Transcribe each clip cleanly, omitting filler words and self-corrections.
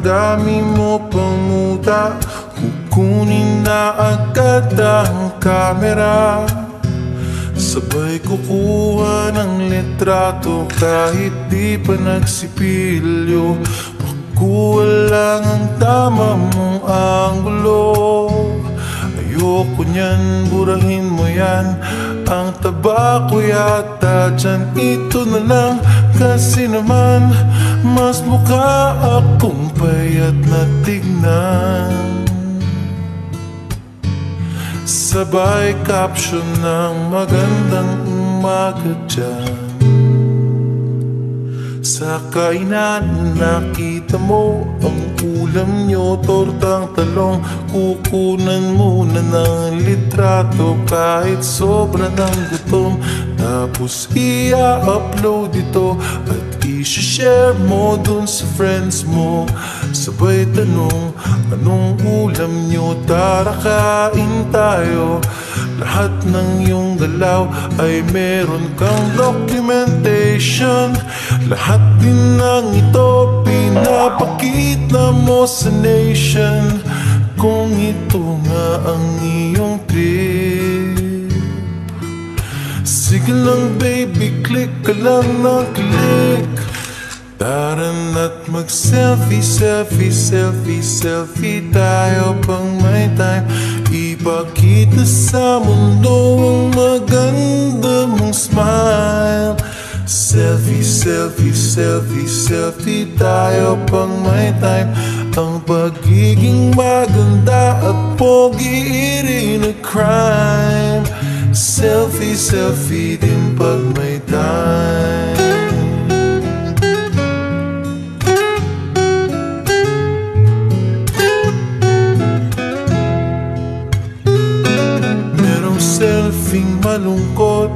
dami mo pang muta, kukunin na agad ang kamera. Sabay kukuha ng litrato kahit di pa nagsipilyo. Pakuha lang ang tama mong anggulo. Ayoko niyan, burahin mo yan. Ang taba ko yata dyan, ito na lang. Kasi naman mas mukha akong payat na tignan. Sabay caption ng magandang umaga dyan. Sa kainan nakita mo ang ulam nyo, tortang talong. Kukunan muna ng litrato kahit sobra ng gutom. Tapos i-upload ito at i-share mo dun sa friends mo. Sabay tanong, anong ulam nyo? Tara kain tayo. Lahat ng iyong galaw ay meron kang documentation. Lahat din ng ito pinapakita mo sa nation. Kung ito nga ang iyong trip, sige lang baby, click ka lang ng click. Tara na't mag-selfie, selfie, selfie, selfie tayo pang may time. Ipakita sa mundo ang maganda mong smile. Selfie, selfie, selfie, selfie tayo pang may time. Ang pagiging maganda at pogi rin na crime. Selfie, selfie din pag may time. Merong selfie malungkot,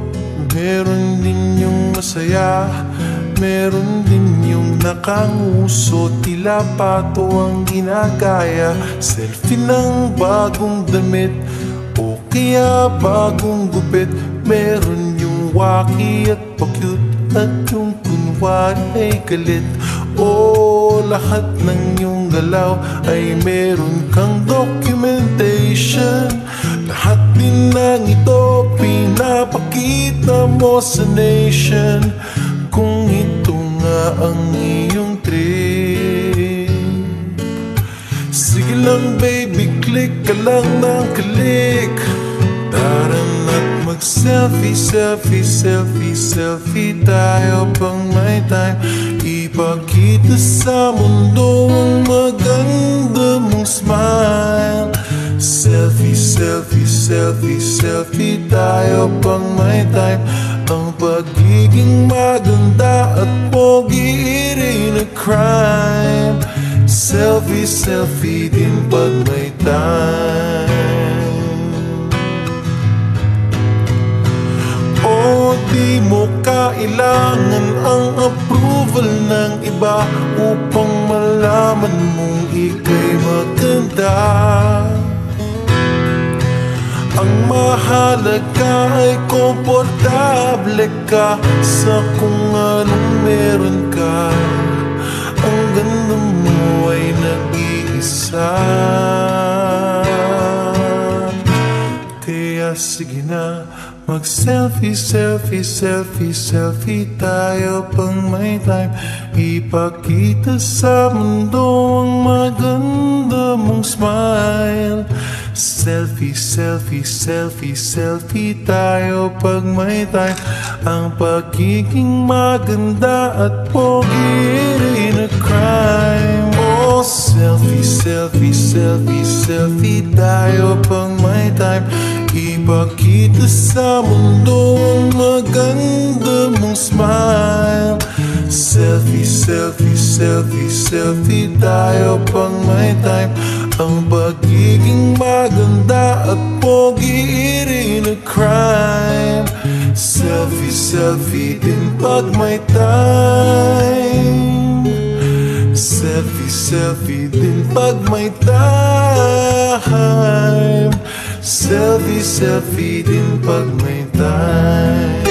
meron din yung masaya. Meron din yung nakanguso, tila pato ang ginagaya. Selfie ng bagong damit o kaya bagong gupit. Meron yung waki at pa-cute at yung kunwari ay galit. O lahat ng yung galaw ay meron kang documentation. Lahat din ng ito pinapakita mo sa nation. Kung ito nga ang iyong trip, sige lang baby, click ka lang ng click. Tara na't mag-selfie, selfie, selfie, selfie tayo pang may time. Ipakita sa mundo ang maganda mong smile. Selfie, selfie, selfie, selfie tayo pang may time. Ang pagiging maganda at pogi rin na crime. Selfie, selfie din pag may time. O di mo kailangan ang approval ng iba upang malaman mong ika'y maganda. Ang mahalaga ay komportable ka sa kung anong meron ka. Ang ganda mo ay nag-iisa. Kaya sige na, mag-selfie, selfie, selfie, selfie tayo pang may time. Ipakita sa mundo ang maganda mong smile. Selfie, selfie, selfie, selfie tayo pag may time. Ang pagiging maganda at pogi rin na crime. Oh, selfie, selfie, selfie, selfie tayo pag may time. Ipakita sa mundo ang maganda mong smile. Selfie, selfie, selfie, selfie tayo pang may time. Ang pagiging maganda at pogi rin na crime. Selfie, selfie din pag may time. Selfie, selfie din pag may time. Selfie, selfie din pag may time.